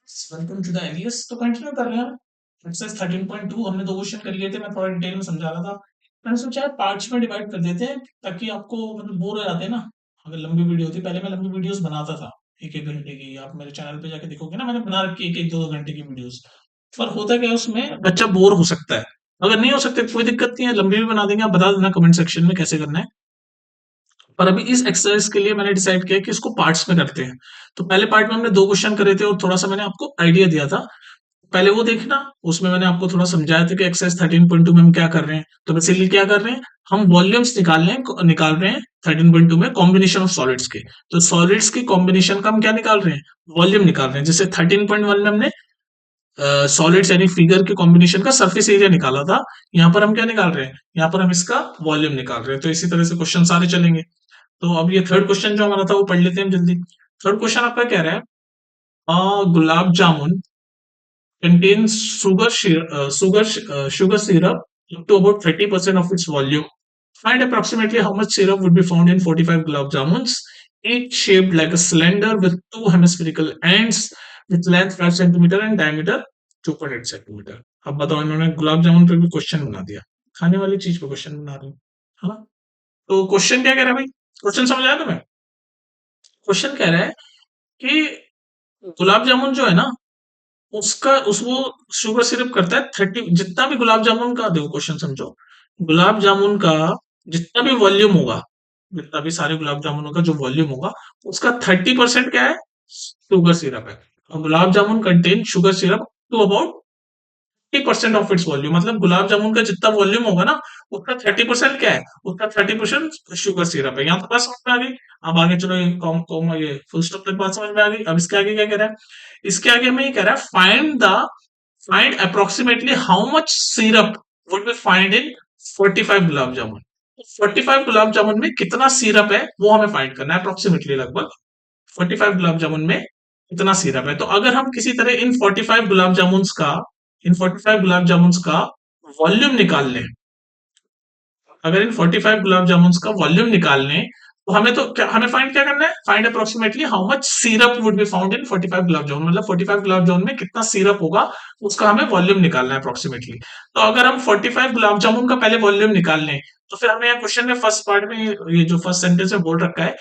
Welcome to the Elias. तो continue कर रहे हैं एक्सरसाइज 13.2। हमने दो क्वेश्चन कर लिए थे, मैं थोड़ा डिटेल में समझा रहा था। मैंने सोचा पार्ट्स में डिवाइड कर देते हैं ताकि आपको मतलब बोर हो जाते हैं ना अगर लंबी वीडियो होती। पहले मैं लंबी वीडियोस बनाता था, एक एक घंटे की। आप मेरे चैनल पे जाके देखोगे ना, मैंने बना रखी है एक एक दो दो घंटे की वीडियोस। पर होता क्या है, उसमें बच्चा बोर हो सकता है। अगर नहीं हो सकते कोई दिक्कत नहीं है, लंबी भी बना देंगे। आप बता देना कमेंट सेक्शन में कैसे करना है। पर अभी इस एक्सरसाइज के लिए मैंने डिसाइड किया कि इसको पार्ट्स में करते हैं। तो पहले पार्ट में हमने दो क्वेश्चन करे थे और थोड़ा सा मैंने आपको आइडिया दिया था, पहले वो देखना। उसमें मैंने आपको थोड़ा समझाया था कि एक्सरसाइज 13.2 में हम क्या कर रहे हैं। तो बेसिकली क्या कर रहे हैं, हम वॉल्यूम्स निकाल रहे हैं 13.2 में कॉम्बिनेशन ऑफ सॉलिड्स के। तो सॉलिड्स की कॉम्बिनेशन का हम क्या निकाल रहे हैं, वॉल्यूम निकाल रहे हैं। जैसे 13.1 में हमने सॉलिड्स यानी फिगर के कॉम्बिनेशन का सरफेस एरिया निकाला था, यहाँ पर हम क्या निकाल रहे हैं, यहाँ पर हम इसका वॉल्यूम निकाल रहे हैं। तो इसी तरह से क्वेश्चन सारे चलेंगे। तो अब ये थर्ड क्वेश्चन जो हमारा था वो पढ़ लेते हैं हम जल्दी। थर्ड क्वेश्चन आपका कह रहा है, gulab jamun contains sugar syrup up to about 30% of its volume. Find approximately how much syrup would be found in 45 gulab jamuns, each shaped like a cylinder with two hemispherical ends with length 5 centimeter and diameter 2.8 centimeter. अब बताओ, इन्होंने गुलाब जामुन पे भी question बना दिया, खाने वाली चीज पे क्वेश्चन बना रही हूँ। हाँ, तो क्वेश्चन क्या कह रहा है भाई, क्वेश्चन समझ आया तुम्हें? क्वेश्चन कह रहा है कि गुलाब जामुन जो है ना, उसका उस वो शुगर सिरप करता है 30। जितना भी गुलाब जामुन का, देखो क्वेश्चन समझो, गुलाब जामुन का जितना भी वॉल्यूम होगा, जितना भी सारे गुलाब जामुनों का जो वॉल्यूम होगा, उसका 30% क्या है, शुगर सिरप है। और gulab jamun contain sugar syrup to about 30% of its volume. मतलब गुलाब जामुन का जितना वॉल्यूम होगा ना, उसका 30% क्या है, उसका 30% शुगर सिरप है। यहाँ तो बात समझ में आ गई। अब आगे चलो, ये कॉम कॉम ये फुल स्टॉप तक बात समझ में आ गई। अब इसके आगे क्या कह रहा है, इसके आगे हमें ये कह रहा है, find approximately how much syrup would be find in 45 gulab jamun. 45 gulab jamun में कितना सिरप है वो हमें फाइंड करना है, अप्रोक्सीमेटली लगभग 45 गुलाब जामुन में कितना सिरप है। तो अगर हम किसी तरह इन 45 गुलाब जामुन का वॉल्यूम निकाल लें, अगर इन 45 गुलाब जामुन का वॉल्यूम निकाल लें, तो हमें तो क्या, हमें फाइंड क्या करना है, find approximately how much syrup would be found in 45 gulab jamun. मतलब 45 गुलाब जामुन में कितना सिरप होगा, उसका हमें वॉल्यूम निकालना है अप्रोक्सीमेटली। तो अगर हम 45 गुलाब जामुन का पहले वॉल्यूम निकाल लें, तो फिर हमें यहाँ क्वेश्चन में फर्स्ट पार्ट में ये जो फर्स्ट सेंटेंस में बोल रखा है,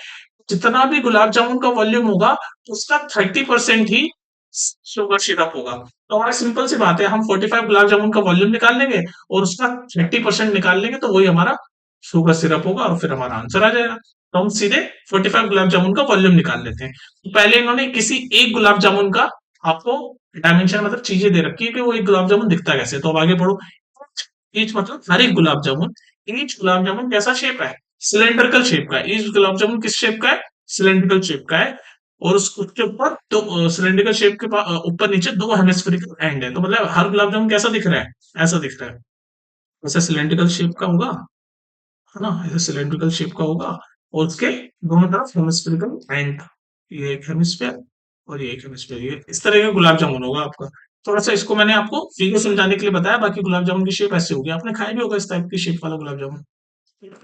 जितना भी गुलाब जामुन का वॉल्यूम होगा, उसका 30% ही शुगर सिरप होगा। तो हमारी सिंपल सी बात है, हम 45 गुलाब जामुन का वॉल्यूम निकाल लेंगे और उसका 30% निकाल लेंगे, तो वही हमारा शुगर सिरप होगा और फिर हमारा आंसर आ जाएगा। तो हम सीधे 45 गुलाब जामुन का वॉल्यूम निकाल लेते हैं। तो पहले इन्होंने किसी एक गुलाब जामुन का आपको डायमेंशन मतलब चीजें दे रखी है कि वो एक गुलाब जामुन दिखता कैसे। तो अब आगे बढ़ो। ईच मतलब हर एक गुलाब जामुन, ईच गुलाब जामुन कैसा शेप है, सिलेंड्रिकल शेप का है। ईच गुलाब जामुन किस शेप का है, सिलेंड्रिकल शेप का है। और उसके ऊपर तो सिलेंड्रिकल शेप के ऊपर नीचे दो हेमिस्फेरिकल एंड है। तो मतलब हर गुलाब जामुन कैसा दिख रहा है, ऐसा दिख रहा है। ऐसा सिलेंड्रिकल शेप का होगा, है ना, ऐसे सिलेंड्रिकल शेप का होगा। और उसके दोनों तरफ हेमिस्फेरिकल एंड, ये एक हेमिस्फेयर और ये एक हेमिस्फेयर, ये इस तरह का गुलाब जामुन होगा आपका। थोड़ा सा इसको मैंने आपको फिगर समझाने के लिए बताया, बाकी गुलाब जामुन की शेप ऐसे होगी। आपने खाया भी होगा इस टाइप की शेप वाला गुलाब जामुन,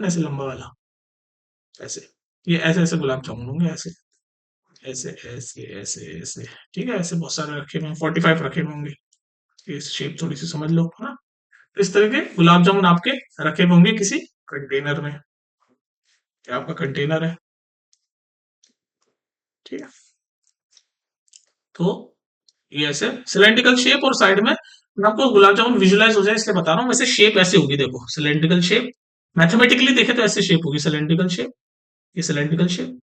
ऐसे लंबा वाला, ऐसे। ये ऐसे ऐसे गुलाब जामुन होंगे, ऐसे ऐसे ऐसे ऐसे ऐसे। ठीक है, ऐसे बहुत सारे रखे हुए, 45 रखे हुए होंगे। ये शेप थोड़ी सी समझ लो, है ना। तो इस तरह के गुलाब जामुन आपके रखे हुए होंगे किसी कंटेनर में। क्या आपका कंटेनर है, ठीक है। तो ये ऐसे सिलेंड्रिकल शेप, और साइड में मैं आपको गुलाब जामुन विजुलाइज हो जाए इसलिए बता रहा हूँ। वैसे शेप ऐसे होगी, देखो सिलेंड्रिकल शेप, मैथमेटिकली देखे तो ऐसे शेप होगी सिलेंड्रिकल शेप, ये सिलेंड्रिकल शेप।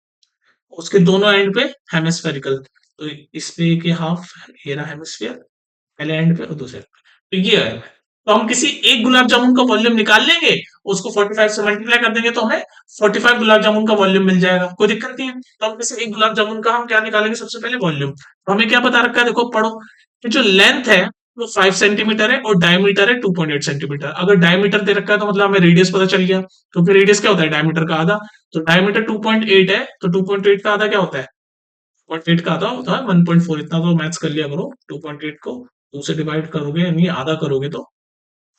उसके दोनों एंड पे हेमिस्फेरिकल। तो इस पे के हाफ, ये रहा हेमिस्फीयर पहले एंड पे और दूसरे पे। तो ये है। तो हम किसी एक गुलाब जामुन का वॉल्यूम निकाल लेंगे, उसको 45 से मल्टीप्लाई कर देंगे, तो हमें 45 गुलाब जामुन का वॉल्यूम मिल जाएगा, कोई दिक्कत नहीं है। तो हम किसी एक गुलाब जामुन का हम क्या निकालेंगे, सबसे पहले वॉल्यूम। तो हमें क्या बता रखा है, देखो पढ़ो कि जो लेंथ है वो 5 सेंटीमीटर है और डायमीटर है 2.8 सेंटीमीटर। अगर डायमीटर दे रखा है तो मतलब हमें रेडियस पता चल गया। तो फिर रेडियस क्या होता है, डायमीटर का आधा। तो डायमीटर 2.8 है, तो 2.8 का आधा क्या होता है, 0.8 का आधा होता है 1.4। इतना तो मैथ्स कर लिया करो। 2.8 को 2 से डिवाइड करोगे यानी आधा करोगे तो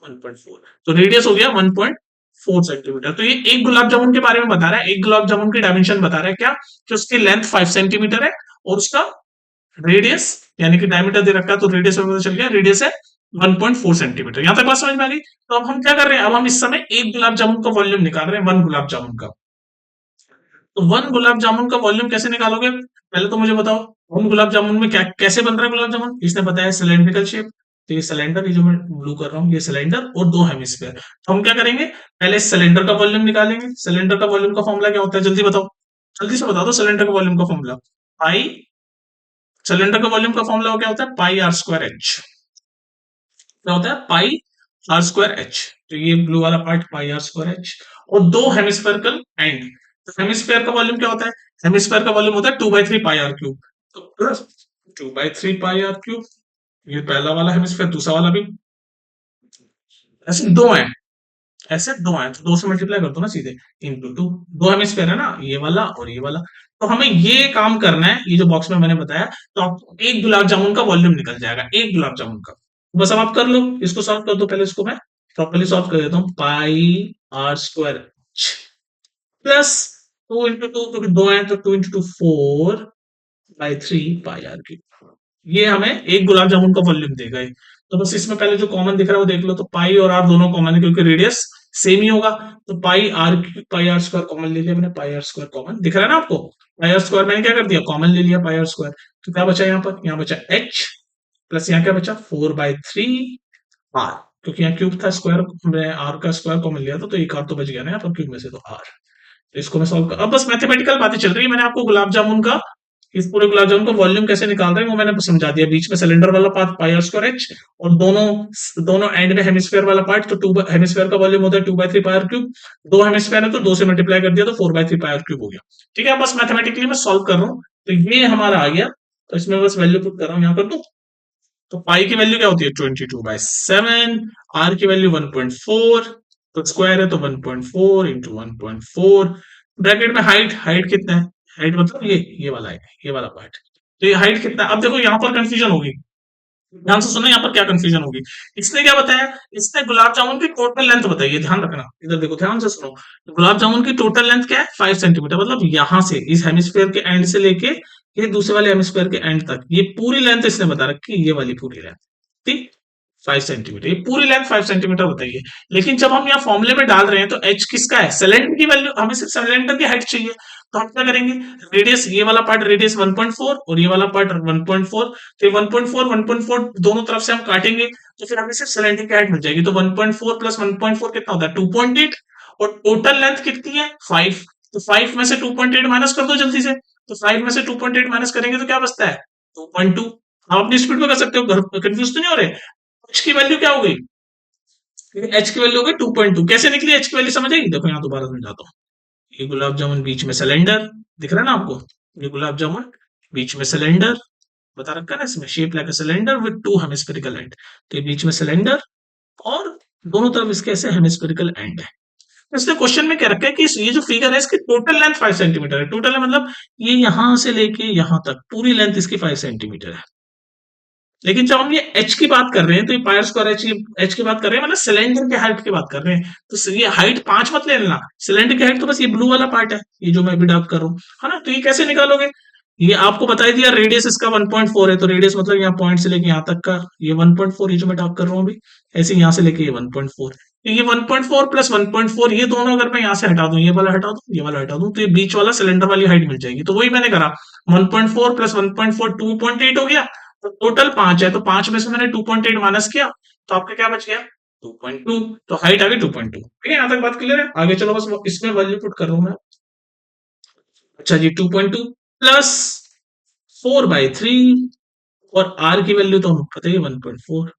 1.4। तो रेडियस हो गया 1.4 सेंटीमीटर। तो ये एक गुलाब जामुन के बारे में बता रहा है, एक गुलाब जामुन की डायमेंशन बता रहा है क्या, कि उसकी लेंथ 5 सेंटीमीटर है और उसका रेडियस यानी कि डायमीटर दे रखा है तो रेडियस में पता चल गया, रेडियस है 1.4 सेंटीमीटर। यहां तक बात समझ में आ गई। तो अब हम क्या कर रहे हैं, अब हम इस समय एक गुलाब जामुन का वॉल्यूम निकाल रहे हैं, वन गुलाब जामुन का। तो वन गुलाब जामुन का वॉल्यूम कैसे निकालोगे, पहले तो मुझे बताओ, वन गुलाब जामुन में क्या कैसे बन रहा है गुलाब जामुन, इसने बताया सिलेंड्रिकल शेप। तो ये सिलेंडर, ये जो मैं ब्लू कर रहा हूँ, ये सिलेंडर और दो हेमिस्फीयर। तो हम क्या करेंगे, पहले सिलेंडर का वॉल्यूम निकालेंगे। सिलेंडर का वॉल्यूम का फॉर्मूला क्या होता है, जल्दी बताओ, जल्दी से बता दो सिलेंडर का वॉल्यूम का फॉर्मूला। पाई, सिलेंडर का वॉल्यूम का फॉर्मूला क्या होता है, पाई आर स्क्वायर एच। क्या होता है, पाई आर स्क्वायर एच। तो ये ब्लू वाला part pi r square h, और दो हेमिस्फेरिकल एंड। तो हेमिस्फेयर का वॉल्यूम क्या होता है, हेमिस्फेयर का वॉल्यूम होता है 2/3 पाई आर क्यूब। तो प्लस 2/3 पाई आर क्यूब, ये पहला वाला हेमिस्फेयर, दूसरा वाला भी। ऐसे दो हैं, ऐसे दो हैं, तो दो से मल्टीप्लाई कर दो ना सीधे, इंटू टू। दो हेमिस्फेयर है ना, ये वाला और ये वाला। तो हमें ये काम करना है, ये जो बॉक्स में मैंने बताया, तो आपको एक गुलाब जामुन का वॉल्यूम निकल जाएगा, एक गुलाब जामुन का। बस अब आप कर लो, इसको सॉल्व कर दो, पहले इसको मैं प्रॉपर्ली सॉल्व कर देता हूँ। पाई आर स्क्वायर प्लस 2 into 2, क्योंकि दो है तो 2 into 2 4/3 पाई आर क्यूब। ये हमें एक गुलाब जामुन का वॉल्यूम देगा ये। तो बस इसमें पहले जो कॉमन दिख रहा है वो देख लो, तो पाई और आर दोनों कॉमन है क्योंकि रेडियस सेम ही होगा। तो पाई आर स्क्वायर कॉमन ले लिया मैंने, पाई आर स्क्वायर कॉमन दिख रहा है ना आपको। पाई आर स्क्वायर मैंने क्या कर दिया, कॉमन ले लिया पाई आर स्क्वायर। तो क्या बचा यहाँ पर, यहाँ बचा एच, प्लस यहाँ क्या बचा 4/3 आर, क्योंकि यहाँ क्यूब था, स्क्वायर में आर का स्क्वायर कॉमन लिया था, तो एक आर तो बच गया ना यहाँ पर क्यूब में से, तो आर। तो इसको मैं सॉल्व कर, अब बस मैथमेटिकल बातें चल रही है, मैंने आपको गुलाब जामुन का, इस पूरे गुलाब जामुन का वॉल्यूम कैसे निकाल रहे हैं वो मैंने समझा दिया। बीच में सिलेंडर वाला part pi r square h, और दोनों दोनों एंड में हेमिस्फीयर वाला पार्ट, तो टू हेमिस्फीयर का वॉल्यूम होता है 2/3 पाई आर क्यूब। दो हेमिस्फीयर है तो दो से मल्टीप्लाई कर दिया तो 4/3 पाई आर क्यूब हो गया। ठीक है, बस मैथमेटिकली मैं सॉल्व कर रहा हूँ, तो ये हमारा आ गया। तो इसमें बस वैल्यू पुट कर रहा हूँ यहाँ पर। तो पाई की वैल्यू क्या होती है 22/7, आर की वैल्यू 1.4, तो स्क्वायर है तो 1.4 इंटू 1.4, ब्रैकेट में हाइट, हाइट कितना है, हाइट मतलब ये वाला है, ये वाला पार्ट। तो ये हाइट कितना है, अब देखो यहाँ पर कंफ्यूजन होगी, ध्यान से सुनो यहाँ पर क्या कंफ्यूजन होगी। इसने क्या बताया, इसने गुलाब जामुन की टोटल लेंथ बताई है, ध्यान रखना, इधर देखो ध्यान से सुनो। गुलाब जामुन की टोटल लेंथ क्या है, 5 सेंटीमीटर, मतलब यहाँ से इस हेमिस्फीयर के एंड से लेके ये दूसरे वाले हेमिस्फीयर के एंड तक, ये पूरी लेंथ इसने बता रखी, ये वाली पूरी लेंथ, ठीक, 5 सेंटीमीटर, ये पूरी लेंथ 5 सेंटीमीटर बताइए। लेकिन जब हम यहाँ फॉर्मूले में डाल रहे हैं तो एच किसका है, सिलेंडर की वैल्यू, हमें सिर्फ सिलेंडर की हाइट चाहिए। तो हम क्या करेंगे, रेडियस, ये वाला पार्ट रेडियस 1.4 और ये वाला पार्ट 1.4, तो 1.4 1.4 दोनों तरफ से हम काटेंगे, तो फिर हमें सिर्फ सिलेंडर की हाइट मिल जाएगी। तो 1.4 प्लस 1.4 कितना होता है 2.8, और टोटल लेंथ कितनी है 5। तो 5 में से 2.8 माइनस कर दो जल्दी से। तो 5 में से 2.8 माइनस करेंगे तो क्या बचता है 2.2। आप अपनी स्पीड में कर सकते हो, कंफ्यूज तो नहीं हो रहे। एच की वैल्यू क्या हो गई, एच की वैल्यू हो गई 2.2। कैसे निकली एच की वैल्यू समझ आएगी, देखो यहाँ दोबारा समझाता हूँ। ये गुलाब जामुन बीच में सिलेंडर दिख रहा है ना आपको, ये गुलाब जामुन बीच में सिलेंडर बता रखा है ना इसमें, shape like a cylinder with two hemispherical end. तो ये बीच में सिलेंडर और दोनों तरफ इसके ऐसे हेमिस्फेरिकल एंड है। तो इसने क्वेश्चन में क्या रखा है कि ये जो फिगर है इसकी टोटल लेंथ 5 सेंटीमीटर है। टोटल है मतलब ये यहां से लेके यहां तक पूरी लेंथ इसकी 5 सेंटीमीटर है। लेकिन जब हम ये एच की बात कर रहे हैं, तो ये पाई आर स्क्वायर एच की बात कर रहे हैं, मतलब सिलेंडर की हाइट की बात कर रहे हैं। तो ये हाइट 5 मत ले लेना, सिलेंडर की हाइट तो बस ये ब्लू वाला पार्ट है, ये जो मैं अभी डार्क कर रहा हूँ, है ना। तो ये कैसे निकालोगे, ये आपको बता ही दिया, रेडियस इसका 1.4 है, तो रेडियस मतलब यहाँ पॉइंट से लेके यहाँ तक का, ये 1.4, ये जो मैं डार्क कर रहा हूँ अभी, ऐसे यहाँ से लेके ये 1.4। तो ये 1.4 प्लस 1.4, ये दोनों अगर मैं यहाँ से हटा दूं, ये वाला हटा दूं, ये वाला हटा दूं, तो ये बीच वाला सिलेंडर वाली हाइट मिल जाएगी। तो वही मैंने करा, 1.4 प्लस 1.4 2.8 हो गया। तो टोटल 5 है, तो 5 में से मैंने 2.8 माइनस किया, तो आपका क्या बच गया 2.2। तो हाइट आ गई 2.2। ठीक है, यहाँ तक बात क्लियर है। आगे चलो, बस इसमें वैल्यू पुट कर रहा हूं मैं। अच्छा जी, 2.2 प्लस 4/3, और आर की वैल्यू तो हमको पता ही है 1.4।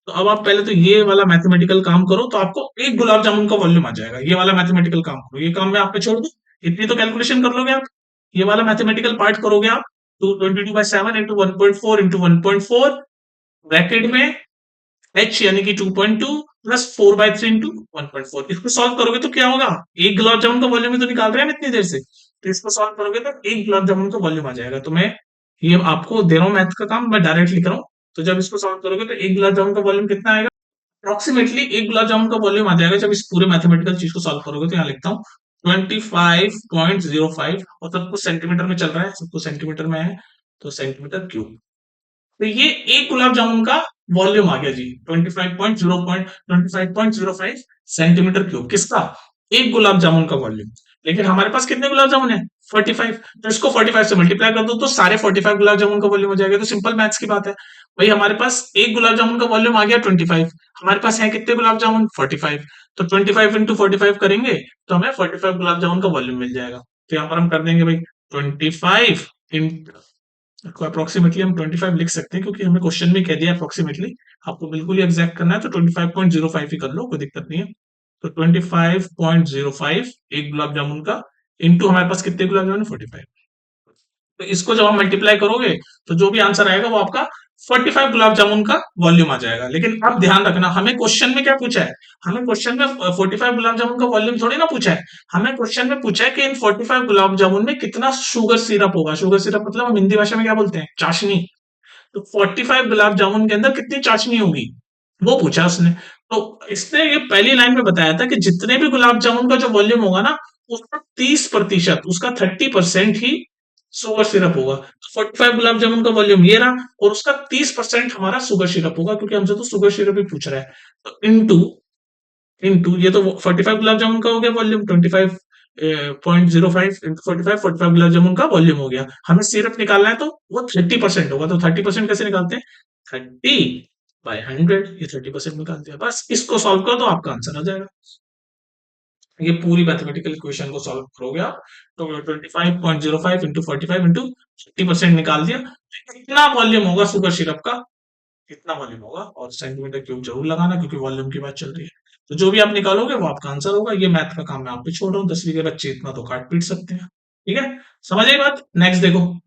तो अब आप पहले तो ये वाला मैथमेटिकल काम करो, तो आपको एक गुलाब जामुन का वॉल्यूम आ जाएगा। ये वाला मैथमेटिकल काम करो, ये काम मैं आप पे छोड़ दूं, इतनी तो कैलकुलेशन कर लोगे आप। ये वाला मैथमेटिकल पार्ट करोगे आप, 222/7 इंटू 1.4 इंटू 1.4, ब्रैकेट में एच यानी कि 2.2 प्लस 4/3 इंटू 1.4। इसको सॉल्व करोगे तो क्या होगा, एक गुलाब जामुन का वॉल्यूम ही तो निकाल रहे हैं हम इतनी देर से। तो इसको सॉल्व करोगे तो एक गुलाब जामुन का वॉल्यूम आ जाएगा। तो मैं ये आपको दे रहा हूँ मैथ का काम, मैं डायरेक्ट लिख रहा हूँ। तो जब इसको सॉल्व करोगे तो एक गुलाब जामुन का वॉल्यूम कितना आएगा, अप्रोक्सीमेटली एक गुलाब जामुन का वॉल्यूम आ जाएगा। जब इस पूरे मैथमेटिकल चीज को सॉल्व करोगे, तो यहाँ लिखता हूँ 25.05, और सब कुछ सेंटीमीटर में चल रहा है, सब कुछ सेंटीमीटर में है, तो सेंटीमीटर क्यूब। तो ये एक गुलाब जामुन का वॉल्यूम आ गया जी 25.05 सेंटीमीटर क्यूब किसका, एक गुलाब जामुन का वॉल्यूम। लेकिन हमारे पास कितने गुलाब जामुन है 45, तो इसको 45 से मल्टीप्लाई कर दो तो सारे 45 गुलाब जामुन का वॉल्यूम हो जाएगा। तो सिंपल मैथ्स की बात है भाई, हमारे पास एक गुलाब जामुन का वॉल्यूम आ गया 25, हमारे पास है कितने गुलाब जामुन 45, तो 25 इंटू 45 करेंगे तो हमें 45 गुलाब जामुन का वॉल्यूम मिल जाएगा। तो यहाँ पर हम कर देंगे भाई 25 को अप्रोक्सीमेटली हम 25 लिख सकते हैं क्योंकि हमें क्वेश्चन में कह दिया अप्रोक्सीमेटली, आपको बिल्कुल ही एग्जैक्ट करना है तो 25.05 ही कर लो, कोई दिक्कत नहीं है। तो 25.05 एक गुलाब जामुन का इंटू हमारे पास कितने गुलाब जामुन 45, तो इसको जब हम मल्टीप्लाई करोगे तो जो भी आंसर आएगा वो आपका 45 गुलाब जामुन का वॉल्यूम आ जाएगा। लेकिन अब ध्यान रखना, हमें क्वेश्चन में क्या पूछा है, हमें क्वेश्चन में 45 गुलाब जामुन का वॉल्यूम थोड़ी ना पूछा है, हमें क्वेश्चन में पूछा है कि इन 45 गुलाब जामुन में कितना शुगर सिरप होगा। शुगर सिरप मतलब हम हिंदी भाषा में क्या बोलते हैं, चाशनी। तो 45 गुलाब जामुन के अंदर कितनी चाशनी होगी वो पूछा उसने। तो इसने ये पहली लाइन में बताया था कि जितने भी गुलाब जामुन का जो वॉल्यूम होगा ना, उसका 30%, उसका 30% ही शुगर सिरप होगा। तो 45 गुलाब जामुन का वॉल्यूम ये रहा और उसका 30% हमारा शुगर सिरप होगा, क्योंकि हमसे तो शुगर सिरप ही पूछ रहा है। तो इनटू इनटू ये तो 45 गुलाब जामुन का हो गया वॉल्यूम, 25.05 इंटू 45 गुलाब जामुन का वॉल्यूम हो गया। हमें सिरप निकालना है तो वो 30% होगा। तो 30% कैसे निकालते हैं, 30/100, ये 30% निकालते हैं। बस इसको सॉल्व कर दो आपका आंसर आ जाएगा। ये पूरी मैथमेटिकल इक्वेशन को सॉल्व करोगे आप तो 25.05 इंटू 45 इंटू 30% निकाल दिया, कितना वॉल्यूम होगा शुगर सिरप का, कितना वॉल्यूम होगा। और सेंटीमीटर क्यूब जरूर लगाना क्योंकि वॉल्यूम की बात चल रही है। तो जो भी आप निकालोगे वो आपका आंसर होगा। ये मैथ का काम मैं आप पे छोड़ रहा हूँ, 10वीं के बच्चे इतना तो काट पीट सकते हैं। ठीक है, समझ आई बात। नेक्स्ट देखो,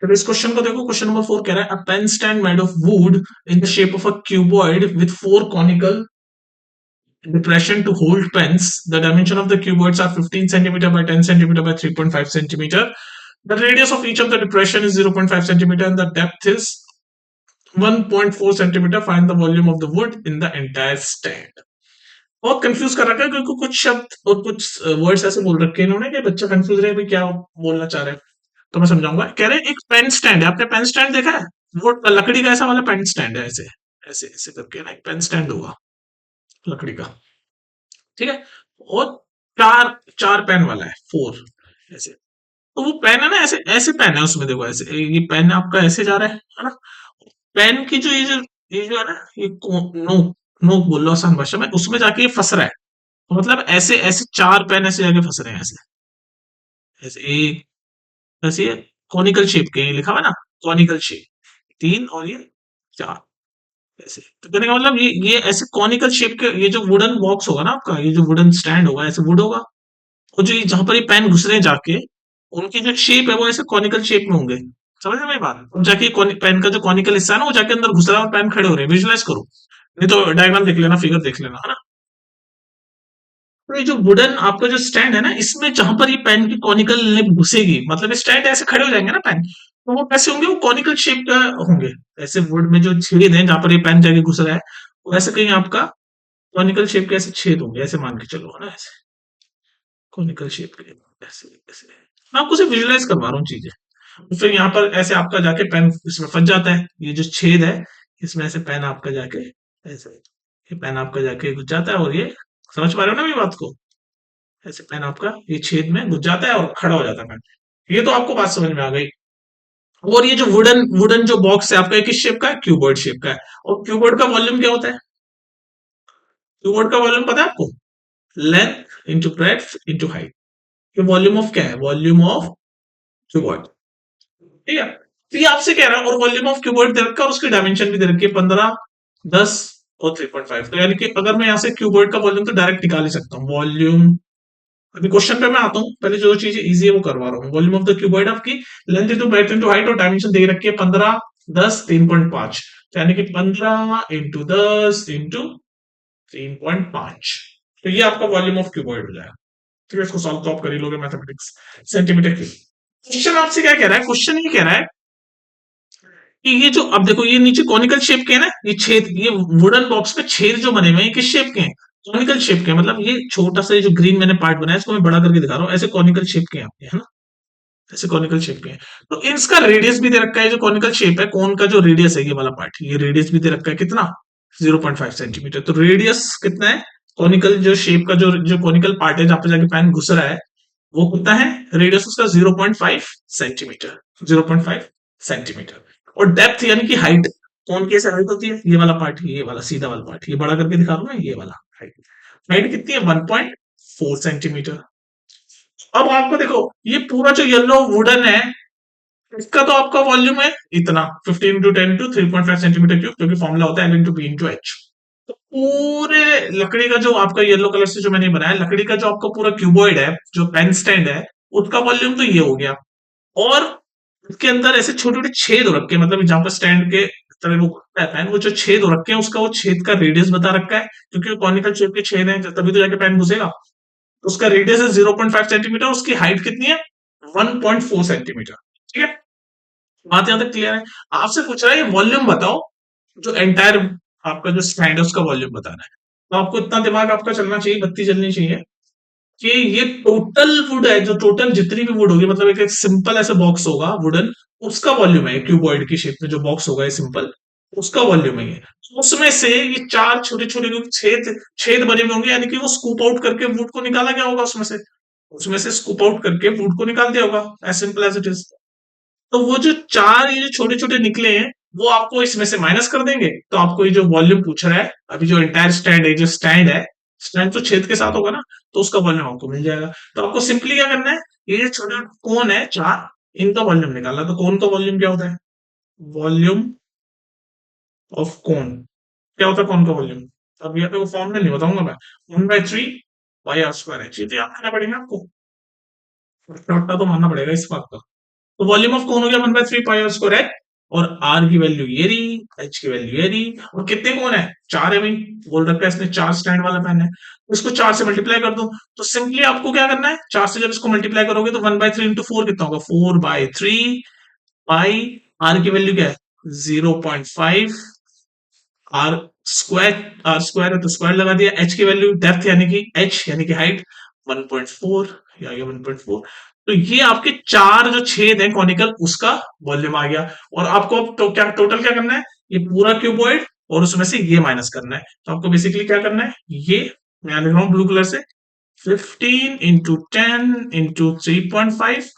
फिर इस क्वेश्चन को देखो, क्वेश्चन नंबर 4 कह रहा है a pen stand made of wood in the shape of a cuboid with 4 conical depression to hold pens. The dimension of the cuboids are 15 centimeter by 10 centimeter by 3.5 centimeter. The radius of each of the depression is 0.5 centimeter and the depth is 1.4 centimeter. Find the volume of the wood in the entire stand. बहुत confuse कर रखा है क्योंकि कुछ शब्द और कुछ words ऐसे बोल रखे हैं इन्होंने कि बच्चा कंफ्यूज रहे भाई क्या बोलना चाह रहे हैं। तो मैं समझाऊंगा। कह रहे हैं एक पेन स्टैंड है, आपने पेन स्टैंड देखा है, वो लकड़ी का ऐसा वाला पेन स्टैंड है, ऐसे ऐसे ऐसे करके ना एक पेन स्टैंड होगा लकड़ी का, ठीक है। और चार चार पेन वाला है, 4 ऐसे। तो वो पेन है ना, ऐसे ऐसे पेन है उसमें, देखो ऐसे ये पेन आपका ऐसे जा रहा है ना। पेन की जो ये जो है ना, ये नोक नोक बोल लो आसान भाषा में, उसमें जाके ये फंस रहा है। तो मतलब ऐसे ऐसे 4 पेन ऐसे जाके फंस रहे हैं, ऐसे ऐसे एक ऐसे कॉनिकल शेप के, ये लिखा हुआ है ना कॉनिकल शेप, 3 और ये 4 ऐसे। तो कहने का मतलब ये ऐसे कॉनिकल शेप के, ये जो वुडन बॉक्स होगा ना आपका, ये जो वुडन स्टैंड होगा ऐसे वुड होगा, और जो जहां पर ये पेन घुस रहे हैं जाके, उनकी जो शेप है वो ऐसे कॉनिकल शेप में होंगे। समझ रहे मेरी बात, अब जाके पेन का जो कॉनिकल हिस्सा है ना वो जाके अंदर घुस रहा है और पेन खड़े हो रहे हैं, विजुलाइज करो। नहीं तो डायग्राम देख लेना, फिगर देख लेना, है ना। तो ये जो वुडन आपका जो स्टैंड है ना, इसमें जहां पर ये पेन की कॉनिकल लिप घुसेगी, मतलब स्टैंड ऐसे खड़े हो जाएंगे ना पेन, तो वो कैसे होंगे, वो कॉनिकल शेप का होंगे। ऐसे वुड में जो छेद है जहां पर ये पेन जाके घुस रहा है, वो ऐसे कहीं आपका कॉनिकल शेप के ऐसे छेद होंगे, ऐसे मान के चलो, है ना, ऐसे कॉनिकल शेप के ऐसे ऐसे। मैं आपको सिर्फ विजुलाइज करवा रहा हूँ चीजें। तो फिर यहाँ पर ऐसे आपका जाके पेन इसमें फंस जाता है, ये जो छेद है इसमें ऐसे पेन आपका जाके ऐसे, ये पेन आपका जाके घुस जाता है, और ये समझ पा रहे हो ना मेरी बात को, ऐसे पेन आपका ये छेद में घुस जाता है और खड़ा हो जाता है पेन। ये तो आपको बात समझ में आ गई। और ये जो वुडन वुडन जो बॉक्स है आपका, किस शेप का है, क्यूबॉइड शेप का है। और क्यूबॉइड का वॉल्यूम क्या होता है, क्यूबॉइड का वॉल्यूम पता है आपको, length into breadth into height. ये वॉल्यूम ऑफ क्या है, वॉल्यूम ऑफ क्यूबॉइड, ठीक है। तो ये आपसे कह रहा है, और वॉल्यूम ऑफ क्यूबॉइड दे रखा है और उसकी डायमेंशन भी दे रखी है 15, 10 और 3.5। तो यानी कि अगर मैं यहाँ से क्यूबॉइड का वॉल्यूम तो डायरेक्ट निकाल ही सकता हूँ। वॉल्यूम, अभी क्वेश्चन पे मैं आता हूँ, पहले जो चीज इजी है वो करवा रहा हूँ। वॉल्यूम ऑफ द क्यूबॉइड आपकी length into breadth into height, और डायमेंशन दे रखी है 15, 10, 3.5। तो यानी कि 15 इंटू 10 इंटू 3.5। तो ये आपका वॉल्यूम ऑफ क्यूबॉइड हो जाएगा। ठीक है, इसको सॉल्व तो आप कर ही लोगे मैथमेटिक्स, सेंटीमीटर क्यूब। क्वेश्चन आपसे क्या कह रहा है, क्वेश्चन ये कह रहा है कि ये जो, अब देखो ये नीचे कॉनिकल शेप के है ना, ये छेद, ये वुडन बॉक्स में छेद जो बने हुए हैं किस शेप के हैं, कॉनिकल शेप के। मतलब ये छोटा सा जो ग्रीन मैंने पार्ट बनाया इसको मैं बड़ा करके दिखा रहा हूँ, ऐसे कॉनिकल शेप के हैं आपके, है ना। ऐसे कॉनिकल शेप में है। तो इसका रेडियस भी दे रखा है, जो कॉनिकल शेप है कोन का जो रेडियस है ये वाला पार्ट, ये रेडियस भी दे रखा है कितना 0.5 सेंटीमीटर। तो रेडियस कितना है कॉनिकल जो शेप का जो कॉनिकल पार्ट है जहां पे जाके पेन घुस रहा है वो कितना है, रेडियस उसका 0.5 सेंटीमीटर, 0.5 सेंटीमीटर। और डेप्थ यानी कि हाइट, कौन की ऐसे हाइट होती है, ये वाला पार्ट, ये वाला सीधा वाला पार्ट, ये बड़ा करके दिखा रहा हूं मैं, ये वाला हाइट, हाइट कितनी है 1.4 सेंटीमीटर। अब आपको देखो ये पूरा जो येलो वुडन है इसका तो आपका वॉल्यूम है इतना 15 इंटू 10 टू 3.5 सेंटीमीटर क्यूब, क्योंकि फॉर्मूला होता है l into b into h. तो पूरे लकड़ी का जो आपका येलो कलर से जो मैंने बनाया, लकड़ी का जो आपका पूरा क्यूबॉइड है जो पेन स्टैंड है उसका वॉल्यूम तो ये हो गया। और उसके अंदर ऐसे छोटे छोटे छेद हो रखे हैं, मतलब जहां पर स्टैंड के तरह वो घुसता है पेन, वो जो छेद हो रखे हैं उसका वो छेद का रेडियस बता रखा है, क्योंकि वो कॉनिकल शेप के छेद हैं तभी तो जाके पेन घुसेगा। तो उसका रेडियस है 0.5 सेंटीमीटर, उसकी हाइट कितनी है 1.4 सेंटीमीटर। ठीक है, बात यहां तक क्लियर है। आपसे पूछ रहा है वॉल्यूम बताओ, जो एंटायर आपका जो स्टैंड है उसका वॉल्यूम बताना है। तो आपको इतना दिमाग आपका चलना चाहिए, बत्ती चलनी चाहिए कि ये टोटल वुड है, जो टोटल जितनी भी वुड होगी, मतलब एक सिंपल ऐसा बॉक्स होगा वुडन, उसका वॉल्यूम है क्यूबॉइड की शेप में जो बॉक्स होगा ये सिंपल, उसका वॉल्यूम है ये। तो उसमें से ये चार छोटे छोटे जो छेद छेद बने हुए होंगे, यानी कि वो स्कूप आउट करके वुड को निकाला गया होगा उसमें से स्कूप आउट करके वुड को निकाल दिया होगा, as simple as it is. तो वो जो चार ये जो छोटे छोटे निकले हैं वो आपको इसमें से माइनस कर देंगे, तो आपको ये जो वॉल्यूम पूछ रहा है अभी, जो एंटायर स्टैंड है, जो स्टैंड है, स्टैंड तो छेद के साथ होगा ना, तो उसका वॉल्यूम आपको मिल जाएगा। तो आपको सिंपली क्या करना है, ये जो छोटे कोन है चार, इनका वॉल्यूम निकालना। तो कोन का वॉल्यूम क्या होता है, वॉल्यूम ऑफ कोन, क्या होता है कोन का वॉल्यूम, अब यहाँ पे वो फॉर्मूला नहीं बताऊंगा मैं, 1/3 पाई आर स्क्वायर है, चीजें याद करना पड़ेगा आपको, शॉर्टकट तो मानना पड़ेगा इस बात का। तो वॉल्यूम ऑफ कौन हो गया 1/3 पाई आर स्क्वायर है, और आर की वैल्यू ये रही, एच की वैल्यू ये रही, और कितने कौन है, चार है भाई, बोल रखा है इसने चार स्टैंड वाला पेन है, तो इसको चार से मल्टीप्लाई कर दो। तो सिंपली आपको क्या करना है, चार से जब इसको मल्टीप्लाई करोगे तो 1/3 इंटू फोर कितना होगा, 4/3 पाई, आर की वैल्यू क्या है 0.5, आर स्क्वायर, आर स्क्वायर है तो स्क्वायर लगा दिया, एच की वैल्यू डेप्थ यानी कि एच यानी कि हाइट 1.4, ये आ गया 1.4। तो ये आपके चार जो छेद हैं कॉनिकल उसका वॉल्यूम आ गया। और आपको अब तो क्या टोटल क्या करना है, ये पूरा क्यूबॉइड और उसमें से ये माइनस करना है। तो आपको बेसिकली क्या करना है, ये मैं लिख रहा हूं ब्लू कलर से, 15 इंटू 10 इंटू 3.5,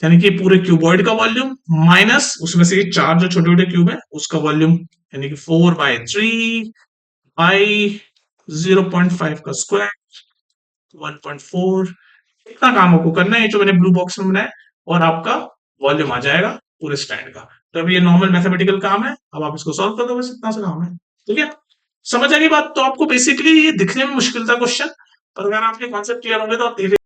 यानी कि पूरे क्यूबॉइड का वॉल्यूम माइनस उसमें से ये चार जो छोटे छोटे क्यूब है उसका वॉल्यूम, यानी कि 4/3 बाई 0.5 का स्क्वायर 1.4। इतना काम आपको करना है जो मैंने ब्लू बॉक्स में बनाया, और आपका वॉल्यूम आ जाएगा पूरे स्टैंड का। तो अभी ये नॉर्मल मैथमेटिकल काम है, अब आप इसको सॉल्व कर दो, बस इतना सा काम है। ठीक है, समझ आ गई बात। तो आपको बेसिकली ये दिखने में मुश्किल था क्वेश्चन, पर अगर आपके कॉन्सेप्ट क्लियर होंगे तो आप धीरे